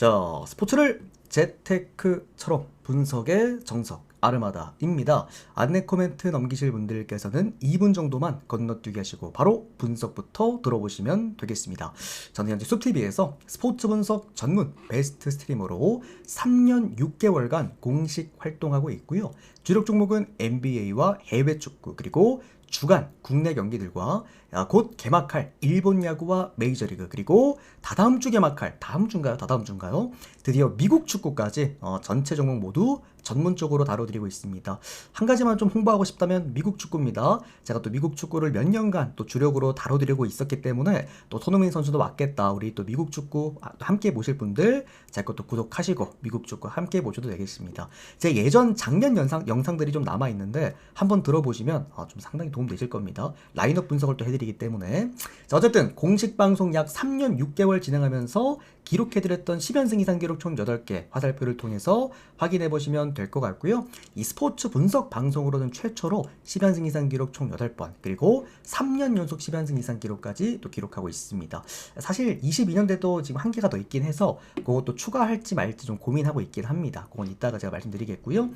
자, 스포츠를 재테크처럼 분석의 정석 아르마다입니다. 안내 코멘트 넘기실 분들께서는 2분 정도만 건너뛰기 하시고 바로 분석부터 들어보시면 되겠습니다. 저는 현재 숲TV에서 스포츠 분석 전문 베스트 스트리머로 3년 6개월간 공식 활동하고 있고요. 주력 종목은 NBA와 해외 축구 그리고 주간 국내 경기들과 곧 개막할 일본 야구와 메이저리그 그리고 다다음 주 개막할 다다음 주인가요? 드디어 미국 축구까지 전체 종목 모두 전문적으로 다뤄드리고 있습니다. 한 가지만 좀 홍보하고 싶다면 미국 축구입니다. 제가 또 미국 축구를 몇 년간 또 주력으로 다뤄드리고 있었기 때문에 또 손흥민 선수도 맞겠다. 우리 또 미국 축구 함께 보실 분들 제 것도 구독하시고 미국 축구 함께 보셔도 되겠습니다. 제 예전 작년 영상들이 좀 남아있는데 한번 들어보시면 좀 상당히 도움되실 겁니다. 라인업 분석을 또 해드리기 때문에 자, 어쨌든 공식 방송 약 3년 6개월 진행하면서 기록해드렸던 10연승 이상 기록 총 8개 화살표를 통해서 확인해보시면 될 것 같고요. 이 스포츠 분석 방송으로는 최초로 10연승 이상 기록 총 8번 그리고 3년 연속 10연승 이상 기록까지 또 기록하고 있습니다. 사실 22년대도 지금 한계가 더 있긴 해서 그것도 추가할지 말지 좀 고민하고 있긴 합니다. 그건 이따가 제가 말씀드리겠고요.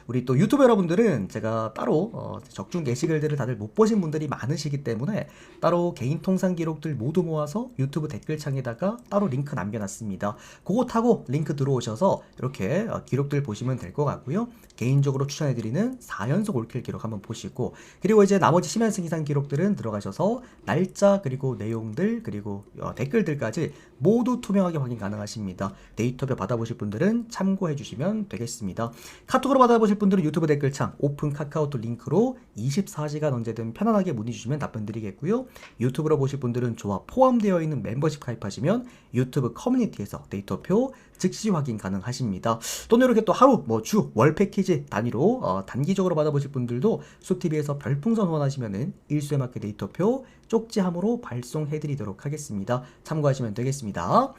우리 또 유튜브 여러분들은 제가 따로 적중 게시글들을 다들 못 보신 분들이 많으시기 때문에 따로 개인 통산 기록들 모두 모아서 유튜브 댓글창에다가 따로 링크 남겨놨습니다. 그거 타고 링크 들어오셔서 이렇게 기록들 보시면 될 것 같고요. 개인적으로 추천해드리는 4연속 올킬 기록 한번 보시고 그리고 이제 나머지 10연승 이상 기록들은 들어가셔서 날짜 그리고 내용들 그리고 댓글들까지 모두 투명하게 확인 가능하십니다. 데이터표 받아보실 분들은 참고해 주시면 되겠습니다. 카톡으로 받아보실 분들은 유튜브 댓글창 오픈 카카오톡 링크로 24시간 언제든 편안하게 문의 주시면 답변 드리겠고요. 유튜브로 보실 분들은 저와 포함되어 있는 멤버십 가입하시면 유튜브 커뮤니티에서 데이터표 즉시 확인 가능하십니다. 또는 이렇게 또 하루 주 월 패키지 단위로 단기적으로 받아보실 분들도 숲TV에서 별풍선 후원하시면은 일수에 맞게 데이터표 쪽지함으로 발송해드리도록 하겠습니다. 참고하시면 되겠습니다.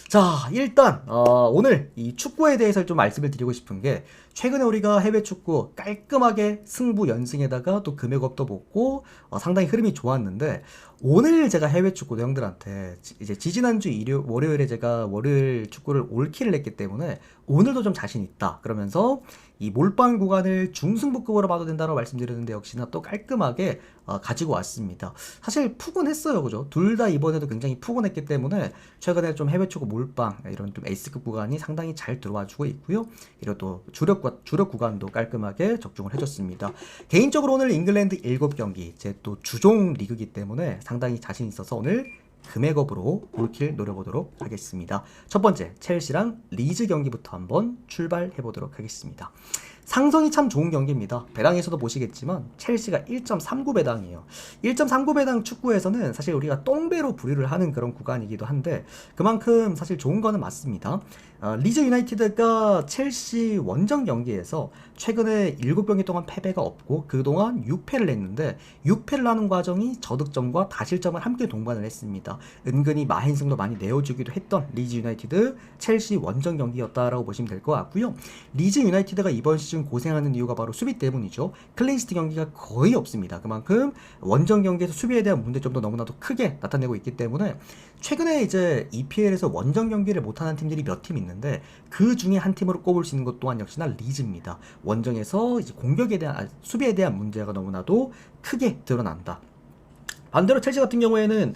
자, 일단 오늘 이 축구에 대해서 좀 말씀을 드리고 싶은 게 최근에 우리가 해외 축구 깔끔하게 승부 연승에다가 또 금액업도 먹고 상당히 흐름이 좋았는데 오늘 제가 해외 축구 형들한테 이제 지지난주 월요일에 제가 월요일 축구를 올킬을 했기 때문에 오늘도 좀 자신 있다 그러면서 이 몰빵 구간을 중승부급으로 봐도 된다고 말씀드렸는데 역시나 또 깔끔하게 가지고 왔습니다. 사실 푸근했어요, 그죠? 둘 다 이번에도 굉장히 푸근했기 때문에 최근에 좀 해외 축구 몰빵 이런 좀 에이스급 구간이 상당히 잘 들어와주고 있고요. 그리고 또 주력 구간도 깔끔하게 적중을 해줬습니다. 개인적으로 오늘 잉글랜드 7경기 제 또 주종 리그이기 때문에 상당히 자신 있어서 오늘 금액업으로 올킬 노려보도록 하겠습니다. 첫 번째 첼시랑 리즈 경기부터 한번 출발해 보도록 하겠습니다. 상성이 참 좋은 경기입니다. 배당에서도 보시겠지만 첼시가 1.39배당이에요. 1.39배당 축구에서는 사실 우리가 똥배로 분류를 하는 그런 구간이기도 한데 그만큼 사실 좋은 거는 맞습니다. 리즈 유나이티드가 첼시 원정 경기에서 최근에 7경기 동안 패배가 없고 그동안 6패를 했는데 6패를 하는 과정이 저득점과 다실점을 함께 동반을 했습니다. 은근히 마행승도 많이 내어주기도 했던 리즈 유나이티드 첼시 원정 경기였다라고 보시면 될 것 같고요. 리즈 유나이티드가 이번 시즌 고생하는 이유가 바로 수비 때문이죠. 클린시트 경기가 거의 없습니다. 그만큼 원정 경기에서 수비에 대한 문제점도 너무나도 크게 나타내고 있기 때문에 최근에 이제 EPL에서 원정 경기를 못하는 팀들이 몇 팀 있는데 그 중에 한 팀으로 꼽을 수 있는 것 또한 역시나 리즈입니다. 원정에서 이제 수비에 대한 문제가 너무나도 크게 드러난다. 반대로 첼시 같은 경우에는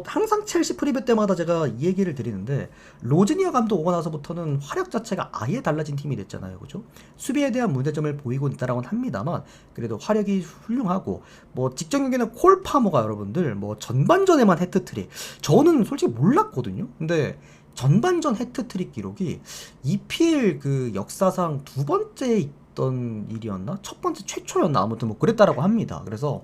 항상 첼시 프리뷰 때마다 제가 이 얘기를 드리는데 로즈니어 감독 오고 나서부터는 활약 자체가 아예 달라진 팀이 됐잖아요, 그죠? 수비에 대한 문제점을 보이고 있다라고는 합니다만 그래도 활약이 훌륭하고 직전 경기는 콜 파머가 여러분들 전반전에만 해트트릭 저는 솔직히 몰랐거든요. 근데 전반전 해트트릭 기록이 EPL 그 역사상 두 번째 있던 일이었나? 첫 번째 최초였나? 아무튼 그랬다라고 합니다. 그래서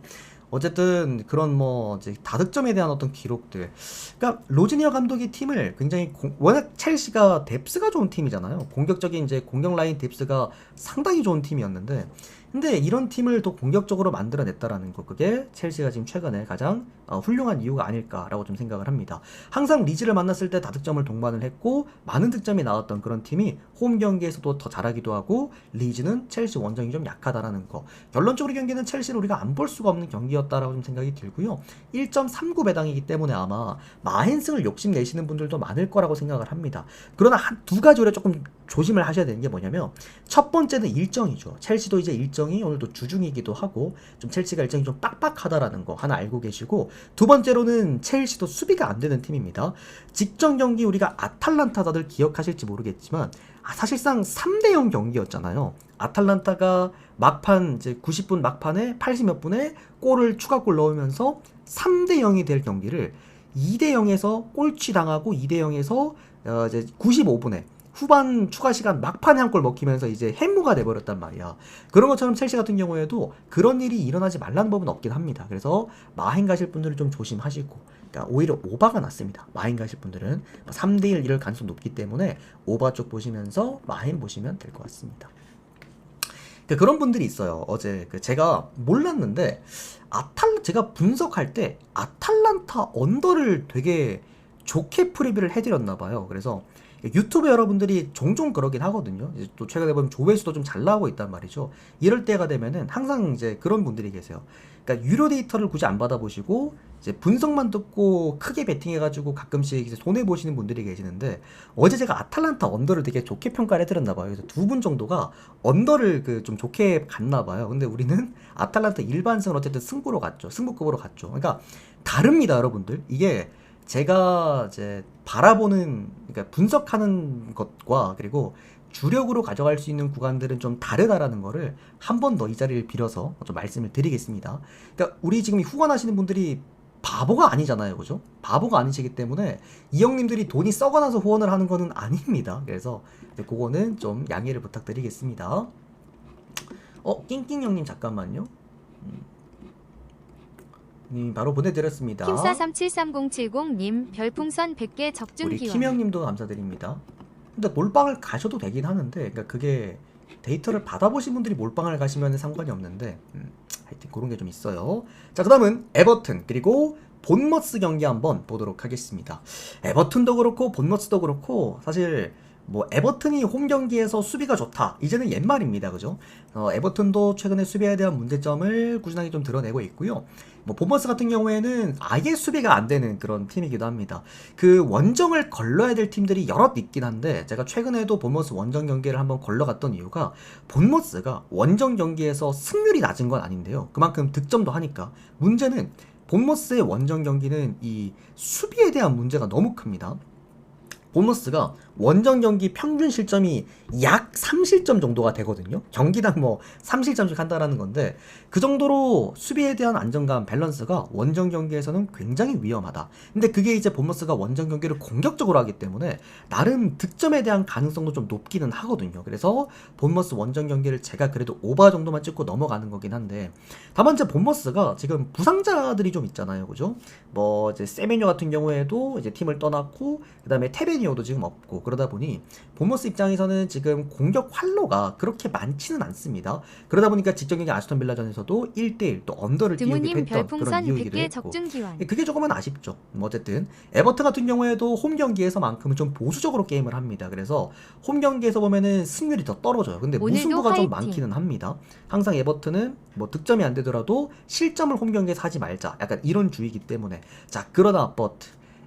어쨌든 그런 이제 다득점에 대한 어떤 기록들. 그러니까 로즈니어 감독이 팀을 굉장히 워낙 첼시가 뎁스가 좋은 팀이잖아요. 공격적인 이제 공격 라인 뎁스가 상당히 좋은 팀이었는데 근데 이런 팀을 더 공격적으로 만들어냈다라는 거, 그게 첼시가 지금 최근에 가장 훌륭한 이유가 아닐까라고 좀 생각을 합니다. 항상 리즈를 만났을 때 다득점을 동반을 했고 많은 득점이 나왔던 그런 팀이 홈 경기에서도 더 잘하기도 하고, 리즈는 첼시 원정이 좀 약하다라는 거. 결론적으로 경기는 첼시를 우리가 안 볼 수가 없는 경기였다라고 좀 생각이 들고요. 1.39 배당이기 때문에 아마 마헨승을 욕심내시는 분들도 많을 거라고 생각을 합니다. 그러나 두 가지로 조금 조심을 하셔야 되는 게 뭐냐면, 첫 번째는 일정이죠. 첼시도 이제 일정이 오늘도 주중이기도 하고 좀 첼시가 일정이 좀 빡빡하다라는 거 하나 알고 계시고, 두 번째로는 첼시도 수비가 안 되는 팀입니다. 직전 경기 우리가 아탈란타, 다들 기억하실지 모르겠지만 사실상 3대0 경기였잖아요. 아탈란타가 막판 이제 90분 막판에 80몇 분에 골을 추가골 넣으면서 3대0이 될 경기를 2대0에서 꼴찌 당하고 2대0에서 이제 95분에 후반 추가 시간 막판에 한 골 먹히면서 이제 해무가 돼버렸단 말이야. 그런 것처럼 첼시 같은 경우에도 그런 일이 일어나지 말라는 법은 없긴 합니다. 그래서 마행 가실 분들은 좀 조심하시고, 그러니까 오히려 오바가 낫습니다. 마행 가실 분들은 3대1 이럴 가능성이 높기 때문에 오바 쪽 보시면서 마행 보시면 될 것 같습니다. 그런 분들이 있어요. 어제 제가 몰랐는데 제가 분석할 때 아탈란타 언더를 되게 좋게 프리뷰를 해드렸나봐요. 그래서 유튜브 여러분들이 종종 그러긴 하거든요. 이제 또 최근에 보면 조회수도 좀 잘 나오고 있단 말이죠. 이럴 때가 되면은 항상 이제 그런 분들이 계세요. 그러니까 유료 데이터를 굳이 안 받아보시고 이제 분석만 듣고 크게 베팅해가지고 가끔씩 이제 손해 보시는 분들이 계시는데, 어제 제가 아탈란타 언더를 되게 좋게 평가를 해드렸나봐요. 그래서 두 분 정도가 언더를 좀 좋게 갔나봐요. 근데 우리는 아탈란타 일반승을 어쨌든 승부로 갔죠. 승부급으로 갔죠. 그러니까 다릅니다, 여러분들. 이게 제가 이제 바라보는, 그러니까 분석하는 것과 그리고 주력으로 가져갈 수 있는 구간들은 좀 다르다라는 거를 한 번 더 이 자리를 빌어서 좀 말씀을 드리겠습니다. 그러니까 우리 지금 후원하시는 분들이 바보가 아니잖아요, 그죠? 바보가 아니시기 때문에 이 형님들이 돈이 썩어나서 후원을 하는 거는 아닙니다. 그래서 그거는 좀 양해를 부탁드리겠습니다. 낑낑 형님 잠깐만요. 바로 보내드렸습니다. 킴사373070님 별풍선 100개 적중 우리 기원. 김형님도 감사드립니다. 근데 몰빵을 가셔도 되긴 하는데, 그러니까 그게 데이터를 받아보신 분들이 몰빵을 가시면 상관이 없는데, 하여튼 그런 게 좀 있어요. 자, 그 다음은 에버튼 그리고 본머스 경기 한번 보도록 하겠습니다. 에버튼도 그렇고 본머스도 그렇고 사실 뭐 에버튼이 홈 경기에서 수비가 좋다, 이제는 옛말입니다, 그죠? 에버튼도 최근에 수비에 대한 문제점을 꾸준하게 좀 드러내고 있고요. 뭐 본머스 같은 경우에는 아예 수비가 안 되는 그런 팀이기도 합니다. 그 원정을 걸러야 될 팀들이 여럿 있긴 한데, 제가 최근에도 본머스 원정 경기를 한번 걸러갔던 이유가 본머스가 원정 경기에서 승률이 낮은 건 아닌데요. 그만큼 득점도 하니까. 문제는 본머스의 원정 경기는 이 수비에 대한 문제가 너무 큽니다. 본머스가 원정 경기 평균 실점이 약 3실점 정도가 되거든요. 경기당 뭐 3실점씩 한다라는 건데, 그 정도로 수비에 대한 안정감, 밸런스가 원정 경기에서는 굉장히 위험하다. 근데 그게 이제 본머스가 원정 경기를 공격적으로 하기 때문에 나름 득점에 대한 가능성도 좀 높기는 하거든요. 그래서 본머스 원정 경기를 제가 그래도 오버 정도만 찍고 넘어가는 거긴 한데, 다만 이제 본머스가 지금 부상자들이 좀 있잖아요, 그죠? 뭐 이제 세메뇨 같은 경우에도 이제 팀을 떠났고, 그 다음에 테베니오도 지금 없고, 그러다 보니 본머스 입장에서는 지금 공격 활로가 그렇게 많지는 않습니다. 그러다 보니까 직전 경기 아스톤 빌라전에서도 1대1 또 언더를 띄우기도 했던 그런 이유이기도 했고, 그게 조금은 아쉽죠. 뭐 어쨌든 에버튼 같은 경우에도 홈 경기에서만큼은 좀 보수적으로 게임을 합니다. 그래서 홈 경기에서 보면은 승률이 더 떨어져요. 근데 무승부가 좀 많기는 합니다. 항상 에버튼은 뭐 득점이 안 되더라도 실점을 홈 경기에서 하지 말자, 약간 이런 주의이기 때문에. 자, 그러나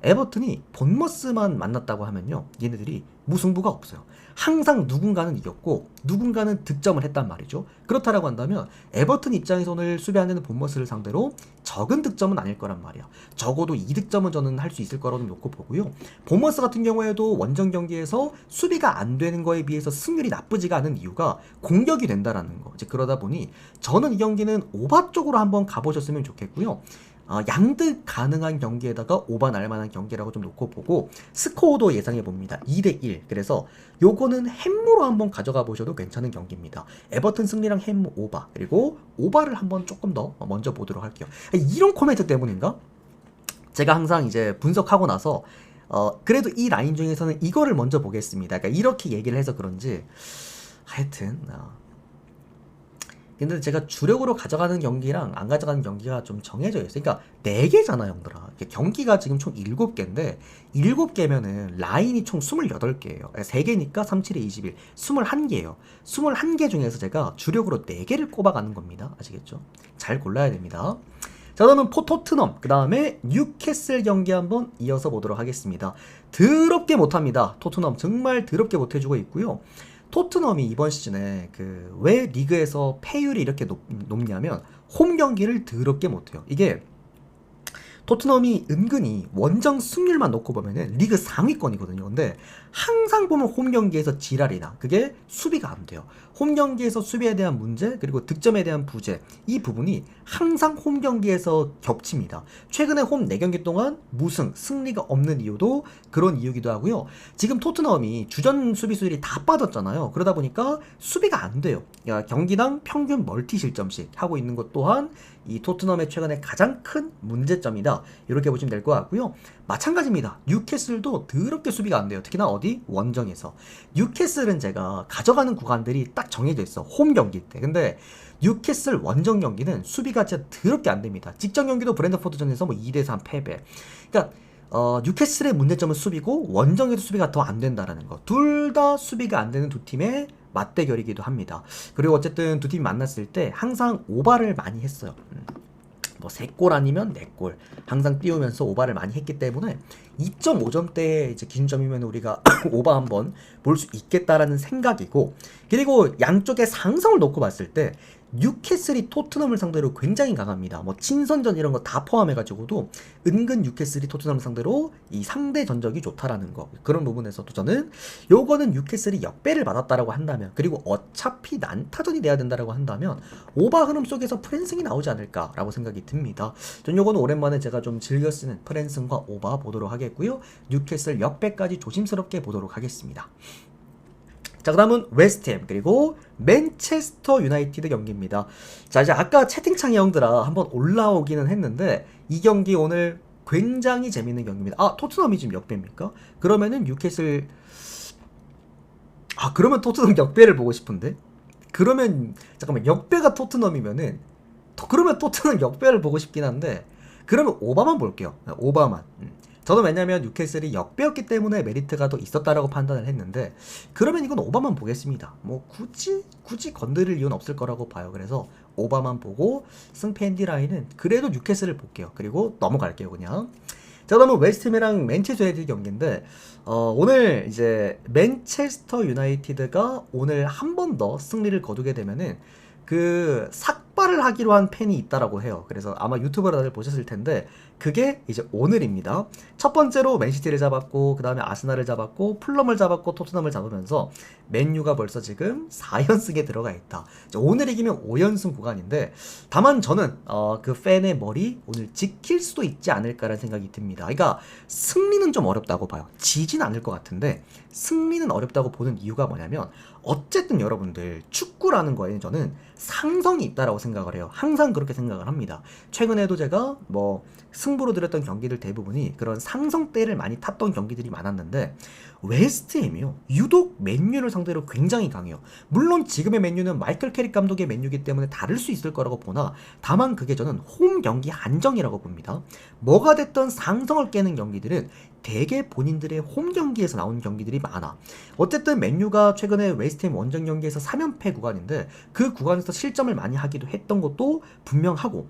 에버튼이 본머스만 만났다고 하면요, 얘네들이 무승부가 없어요. 항상 누군가는 이겼고 누군가는 득점을 했단 말이죠. 그렇다라고 한다면 에버튼 입장에서는 수비 안 되는 본머스를 상대로 적은 득점은 아닐 거란 말이야. 적어도 2득점은 저는 할 수 있을 거라고 놓고 보고요. 본머스 같은 경우에도 원정 경기에서 수비가 안 되는 거에 비해서 승률이 나쁘지가 않은 이유가 공격이 된다라는 거. 이제 그러다 보니 저는 이 경기는 오바 쪽으로 한번 가보셨으면 좋겠고요. 양득 가능한 경기에다가 오바 날만한 경기라고 좀 놓고 보고, 스코어도 예상해 봅니다. 2대1. 그래서 요거는 햄무로 한번 가져가 보셔도 괜찮은 경기입니다. 에버튼 승리랑 햄무 오바, 그리고 오바를 한번 조금 더 먼저 보도록 할게요. 이런 코멘트 때문인가? 제가 항상 이제 분석하고 나서 그래도 이 라인 중에서는 이거를 먼저 보겠습니다. 그러니까 이렇게 얘기를 해서 그런지 하여튼 근데 제가 주력으로 가져가는 경기랑 안 가져가는 경기가 좀 정해져 있어요. 그러니까 4개잖아, 형들아. 경기가 지금 총 7개인데 7개면은 라인이 총 28개예요. 3개니까 3, 7에 21, 21개예요. 21개 중에서 제가 주력으로 4개를 꼽아가는 겁니다. 아시겠죠? 잘 골라야 됩니다. 자, 그러면 토트넘, 그 다음에 뉴캐슬 경기 한번 이어서 보도록 하겠습니다. 더럽게 못합니다. 토트넘 정말 더럽게 못해주고 있고요. 토트넘이 이번 시즌에 왜 리그에서 패율이 이렇게 높냐면 홈 경기를 더럽게 못해요. 이게 토트넘이 은근히 원정 승률만 놓고 보면은 리그 상위권이거든요. 근데 항상 보면 홈 경기에서 지랄이나 그게 수비가 안 돼요. 홈 경기에서 수비에 대한 문제 그리고 득점에 대한 부재 이 부분이 항상 홈 경기에서 겹칩니다. 최근에 홈 4경기 동안 무승 승리가 없는 이유도 그런 이유기도 하고요. 지금 토트넘이 주전 수비수들이 다 빠졌잖아요. 그러다 보니까 수비가 안 돼요. 경기당 평균 멀티 실점씩 하고 있는 것 또한 이 토트넘의 최근에 가장 큰 문제점이다. 이렇게 보시면 될 것 같고요. 마찬가지입니다. 뉴캐슬도 더럽게 수비가 안 돼요. 특히나 어디? 원정에서. 뉴캐슬은 제가 가져가는 구간들이 딱 정해져 있어. 홈 경기 때. 근데 뉴캐슬 원정 경기는 수비가 진짜 더럽게 안 됩니다. 직전 경기도 브랜드포드전에서 뭐 2대3 패배. 그러니까 뉴캐슬의 문제점은 수비고 원정에도 수비가 더 안 된다라는 거. 둘 다 수비가 안 되는 두 팀의 맞대결이기도 합니다. 그리고 어쨌든 두 팀이 만났을 때 항상 오바를 많이 했어요. 뭐 3골 아니면 4골 항상 띄우면서 오바를 많이 했기 때문에 2.5점대 이제 기준점이면 우리가 오바 한번 볼 수 있겠다라는 생각이고, 그리고 양쪽의 상성을 놓고 봤을 때 뉴캐슬이 토트넘을 상대로 굉장히 강합니다. 뭐 친선전 이런 거 다 포함해가지고도 은근 뉴캐슬이 토트넘을 상대로 이 상대 전적이 좋다라는 거, 그런 부분에서도 저는 요거는 뉴캐슬이 역배를 받았다라고 한다면, 그리고 어차피 난타전이 돼야 된다라고 한다면 오바 흐름 속에서 프랜승이 나오지 않을까라고 생각이 듭니다. 전 요거는 오랜만에 제가 좀 즐겨 쓰는 프랜승과 오바 보도록 하겠고요. 뉴캐슬 역배까지 조심스럽게 보도록 하겠습니다. 자, 그 다음은 웨스트햄 그리고 맨체스터 유나이티드 경기입니다. 자, 이제 아까 채팅창에 형들아 한번 올라오기는 했는데 이 경기 오늘 굉장히 재밌는 경기입니다. 아, 토트넘이 지금 역배입니까? 그러면은 뉴캐슬, 그러면 토트넘 역배를 보고 싶은데? 그러면 잠깐만, 역배가 토트넘이면은 그러면 토트넘 역배를 보고 싶긴 한데, 그러면 오바만 볼게요. 오바만. 저는 왜냐면 뉴캐슬이 역배였기 때문에 메리트가 더 있었다라고 판단을 했는데, 그러면 이건 오바만 보겠습니다. 뭐 굳이 건드릴 이유는 없을 거라고 봐요. 그래서 오바만 보고 승패 핸디라인은 그래도 뉴캐슬을 볼게요. 그리고 넘어갈게요 그냥. 자, 그러면 웨스트햄이랑 맨체스터 유나이티드 경기인데 오늘 이제 맨체스터 유나이티드가 오늘 한 번 더 승리를 거두게 되면은 삭발을 하기로 한 팬이 있다라고 해요. 그래서 아마 유튜브로 다들 보셨을 텐데 그게 이제 오늘입니다. 첫 번째로 맨시티를 잡았고, 그 다음에 아스날을 잡았고, 풀럼을 잡았고, 토트넘을 잡으면서 맨유가 벌써 지금 4연승에 들어가 있다. 오늘 이기면 5연승 구간인데, 다만 저는 그 팬의 머리 오늘 지킬 수도 있지 않을까라는 생각이 듭니다. 그러니까 승리는 좀 어렵다고 봐요. 지진 않을 것 같은데 승리는 어렵다고 보는 이유가 뭐냐면, 어쨌든 여러분들 축구라는 거에는 저는 상성이 있다라고 생각을 해요. 항상 그렇게 생각을 합니다. 최근에도 제가 뭐 승부로 들였던 경기들 대부분이 그런 상성대를 많이 탔던 경기들이 많았는데, 웨스트햄이요 유독 맨유를 상대로 굉장히 강해요. 물론 지금의 맨유는 마이클 캐릭 감독의 맨유기 때문에 다를 수 있을 거라고 보나, 다만 그게 저는 홈 경기 한정이라고 봅니다. 뭐가 됐던 상성을 깨는 경기들은 대개 본인들의 홈 경기에서 나오는 경기들이 많아. 어쨌든 맨유가 최근에 웨스트햄 원정 경기에서 3연패 구간인데 그 구간에서 실점을 많이 하기도 했던 것도 분명하고,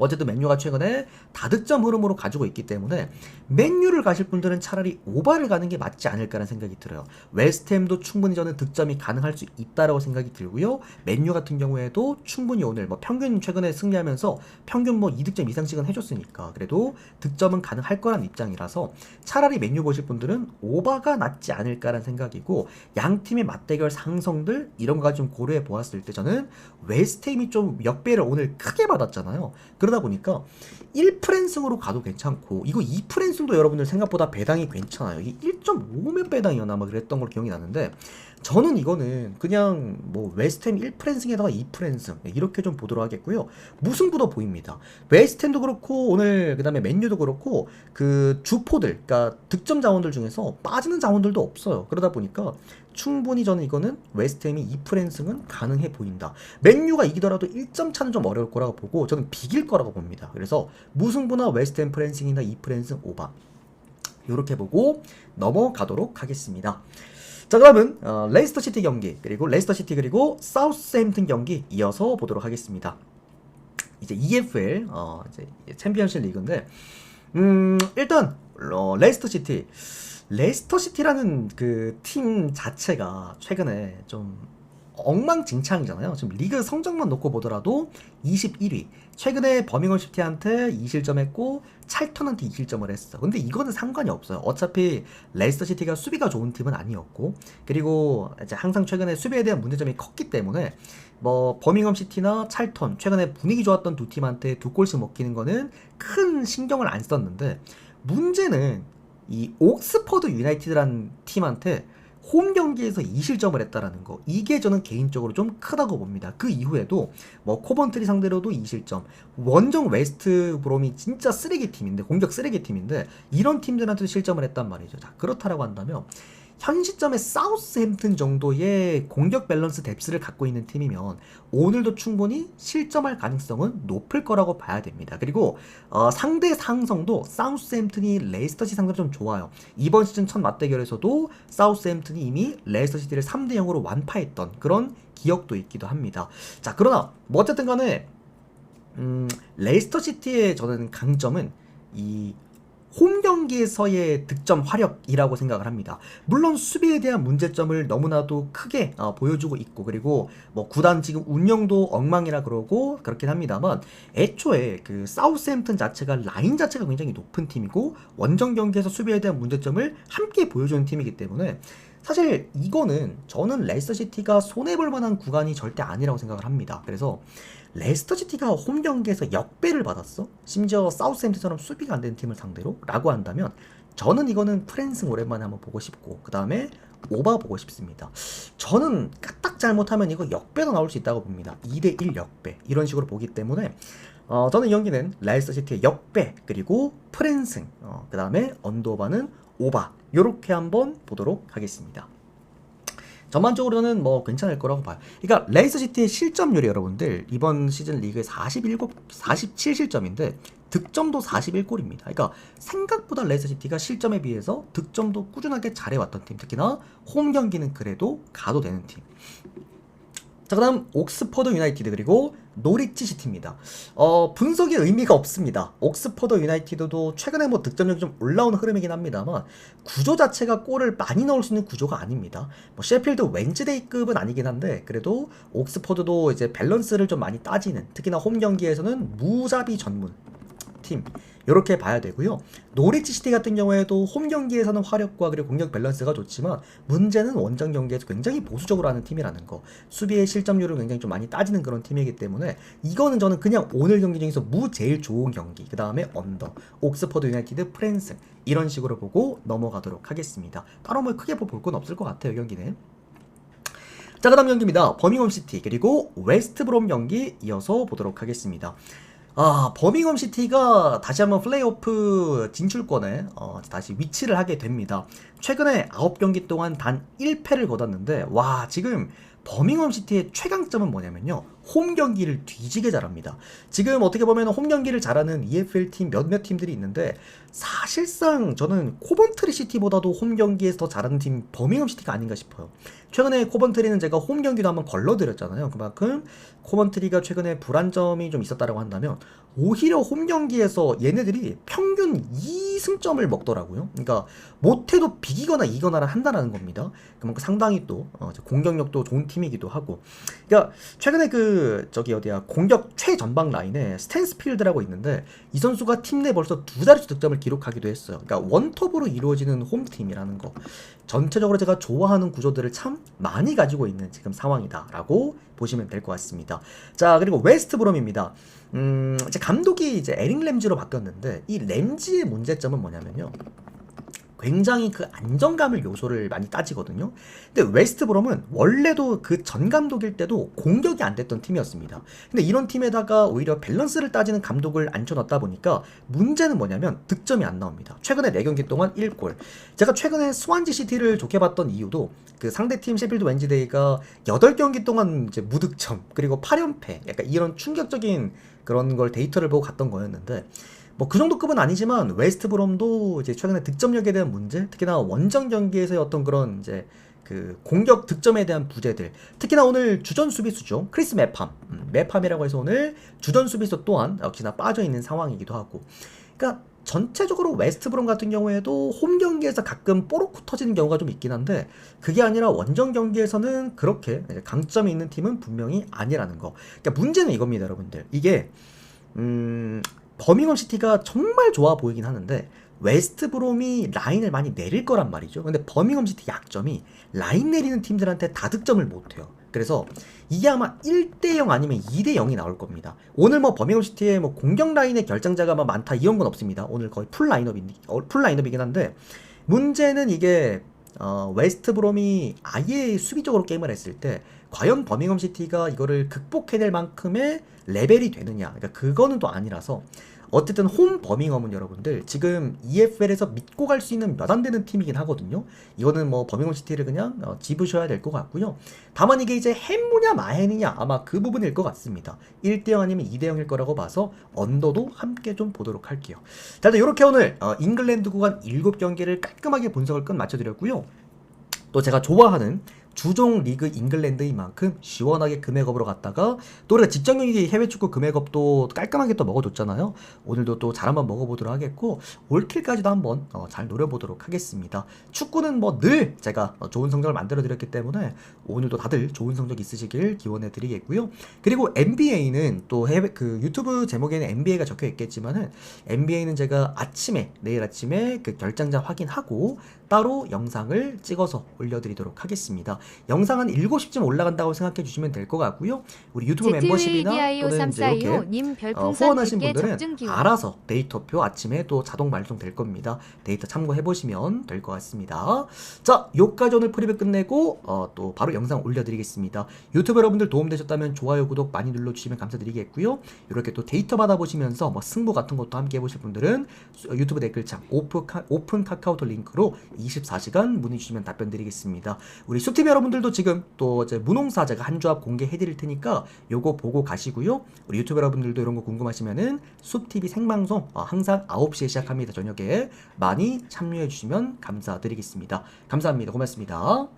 어쨌든 맨유가 최근에 다득점 흐름으로 가지고 있기 때문에 맨유를 가실 분들은 차라리 오바를 가는 게 맞지 않을까라는 생각이 들어요. 웨스트햄도 충분히 저는 득점이 가능할 수 있다라고 생각이 들고요. 맨유 같은 경우에도 충분히 오늘 뭐 평균 최근에 승리하면서 평균 뭐 2득점 이상씩은 해줬으니까 그래도 득점은 가능할 거란 입장이라서 차라리 맨유 보실 분들은 오바가 낫지 않을까라는 생각이고, 양 팀의 맞대결 상성들 이런 거 좀 고려해 보았을 때 저는 웨스트햄이 좀 역배를 오늘 크게 받았잖아요. 그러다 보니까 1프랜승으로 가도 괜찮고, 이거 2프랜승도 여러분들 생각보다 배당이 괜찮아요. 이게 3.5 몇 배당이었나 막 그랬던 걸로 기억이 나는데, 저는 이거는 그냥 뭐 웨스트햄 1프랜승에다가 2프랜승 이렇게 좀 보도록 하겠고요. 무승부도 보입니다. 웨스트햄도 그렇고 오늘 그다음에 맨유도 그렇고 그 주포들, 그러니까 득점 자원들 중에서 빠지는 자원들도 없어요. 그러다 보니까 충분히 저는 이거는 웨스트햄이 2프랜승은 가능해 보인다. 맨유가 이기더라도 1점 차는 좀 어려울 거라고 보고 저는 비길 거라고 봅니다. 그래서 무승부나 웨스트햄 프랜승이나 2프랜승 오바 이렇게 보고 넘어가도록 하겠습니다. 자, 그러면 레이스터 시티 경기 그리고 사우스햄튼 경기 이어서 보도록 하겠습니다. 이제 EFL 이제 챔피언십 리그인데 일단 레이스터 시티라는 그 팀 자체가 최근에 좀 엉망진창이잖아요. 지금 리그 성적만 놓고 보더라도 21위. 최근에 버밍엄 시티한테 2실점했고 찰턴한테 2실점을 했어. 근데 이거는 상관이 없어요. 어차피 레이스터 시티가 수비가 좋은 팀은 아니었고, 그리고 이제 항상 최근에 수비에 대한 문제점이 컸기 때문에 뭐 버밍엄 시티나 찰턴 최근에 분위기 좋았던 두 팀한테 2골씩 먹히는 거는 큰 신경을 안 썼는데, 문제는 이 옥스퍼드 유나이티드라는 팀한테 홈 경기에서 2실점을 했다라는 거, 이게 저는 개인적으로 좀 크다고 봅니다. 그 이후에도 뭐 코번트리 상대로도 2실점, 원정 웨스트 브롬이 진짜 쓰레기 팀인데, 공격 쓰레기 팀인데 이런 팀들한테도 실점을 했단 말이죠. 자, 그렇다라고 한다면 현 시점에 사우스햄튼 정도의 공격 밸런스 뎁스를 갖고 있는 팀이면 오늘도 충분히 실점할 가능성은 높을 거라고 봐야 됩니다. 그리고 상대 상성도 사우스햄튼이 레이스터시티 상대로 좀 좋아요. 이번 시즌 첫 맞대결에서도 사우스햄튼이 이미 레이스터시티를 3대 0으로 완파했던 그런 기억도 있기도 합니다. 자, 그러나 뭐 어쨌든 간에 레이스터시티의 저는 강점은 이 홈 경기에서의 득점 화력이라고 생각을 합니다. 물론 수비에 대한 문제점을 너무나도 크게 보여주고 있고, 그리고 뭐 구단 지금 운영도 엉망이라 그러고 그렇긴 합니다만, 애초에 그 사우스햄튼 자체가 라인 자체가 굉장히 높은 팀이고 원정 경기에서 수비에 대한 문제점을 함께 보여주는 팀이기 때문에 사실 이거는 저는 레이스터시티가 손해볼 만한 구간이 절대 아니라고 생각을 합니다. 그래서 레스터시티가 홈 경기에서 역배를 받았어? 심지어 사우스햄튼처럼 수비가 안 되는 팀을 상대로? 라고 한다면 저는 이거는 프랜승 오랜만에 한번 보고 싶고, 그 다음에 오바 보고 싶습니다. 저는 까딱 잘못하면 이거 역배도 나올 수 있다고 봅니다. 2대1 역배 이런 식으로 보기 때문에 저는 이 경기는 레스터시티의 역배 그리고 프랜승, 그 다음에 언더바는 오바, 요렇게 한번 보도록 하겠습니다. 전반적으로는 뭐 괜찮을 거라고 봐요. 그러니까 레이스터시티의 실점률이 여러분들 이번 시즌 리그에 47실점인데 득점도 41골입니다. 그러니까 생각보다 레이스터시티가 실점에 비해서 득점도 꾸준하게 잘해왔던 팀, 특히나 홈 경기는 그래도 가도 되는 팀. 자, 그 다음 옥스퍼드 유나이티드 그리고 노리치 시티입니다. 분석이 의미가 없습니다. 옥스퍼드 유나이티드도 최근에 뭐 득점력이 좀 올라오는 흐름이긴 합니다만 구조 자체가 골을 많이 넣을 수 있는 구조가 아닙니다. 뭐 셰필드 웬즈데이급은 아니긴 한데 그래도 옥스퍼드도 이제 밸런스를 좀 많이 따지는, 특히나 홈 경기에서는 무자비 전문 팀, 이렇게 봐야 되고요. 노리치 시티 같은 경우에도 홈 경기에서는 화력과 그리고 공격 밸런스가 좋지만 문제는 원정 경기에서 굉장히 보수적으로 하는 팀이라는 거, 수비의 실점률을 굉장히 좀 많이 따지는 그런 팀이기 때문에 이거는 저는 그냥 오늘 경기 중에서 제일 좋은 경기, 그 다음에 언더, 옥스퍼드 유나이티드 프랜승 이런 식으로 보고 넘어가도록 하겠습니다. 따로 뭐 크게 볼 건 없을 것 같아요, 경기는. 자, 그 다음 경기입니다. 버밍엄 시티 그리고 웨스트 브롬 경기 이어서 보도록 하겠습니다. 버밍엄 시티가 다시 한번 플레이오프 진출권에 다시 위치를 하게 됩니다. 최근에 9경기 동안 단 1패를 거뒀는데, 와, 지금 버밍엄 시티의 최강점은 뭐냐면요, 홈 경기를 뒤지게 잘합니다. 지금 어떻게 보면 홈 경기를 잘하는 EFL 팀 몇몇 팀들이 있는데 사실상 저는 코번트리 시티보다도 홈 경기에서 더 잘하는 팀 버밍엄 시티가 아닌가 싶어요. 최근에 코번트리는 제가 홈 경기도 한번 걸러드렸잖아요. 그만큼 코번트리가 최근에 불안점이 좀 있었다고 한다면 오히려 홈 경기에서 얘네들이 평균 2승점을 먹더라고요. 그러니까 못해도 비기거나 이거나를 한다는 겁니다. 그만큼 상당히 또 공격력도 좋은 팀이기도 하고. 그러니까 최근에 공격 최전방 라인에 스탠스필드라고 있는데 이 선수가 팀 내 벌써 2자릿수 득점을 기록하기도 했어요. 그러니까 원톱으로 이루어지는 홈팀이라는 거. 전체적으로 제가 좋아하는 구조들을 참 많이 가지고 있는 지금 상황이다라고 보시면 될 것 같습니다. 자, 그리고 웨스트 브롬입니다. 이제 감독이 이제 에릭 램지로 바뀌었는데 이 램지의 문제점은 뭐냐면요, 굉장히 그 안정감을 요소를 많이 따지거든요. 근데 웨스트브롬은 원래도 그 전 감독일 때도 공격이 안 됐던 팀이었습니다. 근데 이런 팀에다가 오히려 밸런스를 따지는 감독을 앉혀놨다 보니까 문제는 뭐냐면 득점이 안 나옵니다. 최근에 4경기 동안 1골. 제가 최근에 스완지 시티를 좋게 봤던 이유도 그 상대팀 셰필드 웬즈데이가 8경기 동안 이제 무득점 그리고 8연패 약간 이런 충격적인 그런 걸 데이터를 보고 갔던 거였는데 뭐 그 정도 급은 아니지만 웨스트브롬도 이제 최근에 득점력에 대한 문제, 특히나 원정 경기에서의 어떤 그런 이제 그 공격 득점에 대한 부재들, 특히나 오늘 주전 수비수죠 크리스 메팜, 메팜이라고 해서 오늘 주전 수비수 또한 역시나 빠져 있는 상황이기도 하고, 그러니까 전체적으로 웨스트브롬 같은 경우에도 홈 경기에서 가끔 뽀록 터지는 경우가 좀 있긴 한데 그게 아니라 원정 경기에서는 그렇게 강점이 있는 팀은 분명히 아니라는 거. 그러니까 문제는 이겁니다, 여러분들. 이게 버밍엄 시티가 정말 좋아 보이긴 하는데 웨스트브롬이 라인을 많이 내릴 거란 말이죠. 근데 버밍엄 시티 약점이 라인 내리는 팀들한테 다득점을 못해요. 그래서 이게 아마 1대0 아니면 2대0이 나올 겁니다. 오늘 뭐 버밍엄 시티의 뭐 공격 라인의 결정자가 막 많다 이런 건 없습니다. 오늘 거의 풀 라인업이긴 한데 문제는 이게 웨스트브롬이 아예 수비적으로 게임을 했을 때 과연 버밍엄 시티가 이거를 극복해낼 만큼의 레벨이 되느냐, 그러니까 그거는 또 아니라서 어쨌든 홈 버밍엄은 여러분들 지금 EFL에서 믿고 갈 수 있는 몇 안 되는 팀이긴 하거든요. 이거는 뭐 버밍엄 시티를 그냥 집으셔야 될 것 같고요. 다만 이게 이제 햄무냐 마헨이냐 아마 그 부분일 것 같습니다. 1대0 아니면 2대0일 거라고 봐서 언더도 함께 좀 보도록 할게요. 자, 이렇게 오늘 잉글랜드 구간 7경기를 깔끔하게 분석을 끝 마쳐드렸고요. 또 제가 좋아하는 주종 리그 잉글랜드인 만큼 시원하게 금액업으로 갔다가 또 우리가 직전 경기 해외 축구 금액업도 깔끔하게 또 먹어줬잖아요. 오늘도 또 잘 한번 먹어보도록 하겠고 올킬까지도 한번 잘 노려보도록 하겠습니다. 축구는 뭐 늘 제가 좋은 성적을 만들어 드렸기 때문에 오늘도 다들 좋은 성적 있으시길 기원해 드리겠고요. 그리고 NBA는 또 해외 그 유튜브 제목에는 NBA가 적혀 있겠지만은 NBA는 제가 내일 아침에 그 결장자 확인하고 따로 영상을 찍어서 올려드리도록 하겠습니다. 영상 한 7시쯤 올라간다고 생각해 주시면 될 것 같고요. 우리 유튜브 멤버십이나 또는 이제 이렇게 후원하신 분들은 알아서 데이터표 아침에 또 자동 발송될 겁니다. 데이터 참고해 보시면 될 것 같습니다. 자, 요까지 오늘 프리뷰 끝내고 또 바로 영상 올려드리겠습니다. 유튜브 여러분들 도움되셨다면 좋아요, 구독 많이 눌러주시면 감사드리겠고요. 이렇게 또 데이터 받아보시면서 뭐 승부 같은 것도 함께 해보실 분들은 유튜브 댓글창 오픈 카카오톡 링크로 24시간 문의 주시면 답변 드리겠습니다. 우리 숲TV 여러분들도 지금 또 이제 무농사 제가 한 조합 공개해 드릴 테니까 요거 보고 가시고요. 우리 유튜브 여러분들도 이런 거 궁금하시면은 숲TV 생방송 항상 9시에 시작합니다. 저녁에 많이 참여해 주시면 감사드리겠습니다. 감사합니다. 고맙습니다.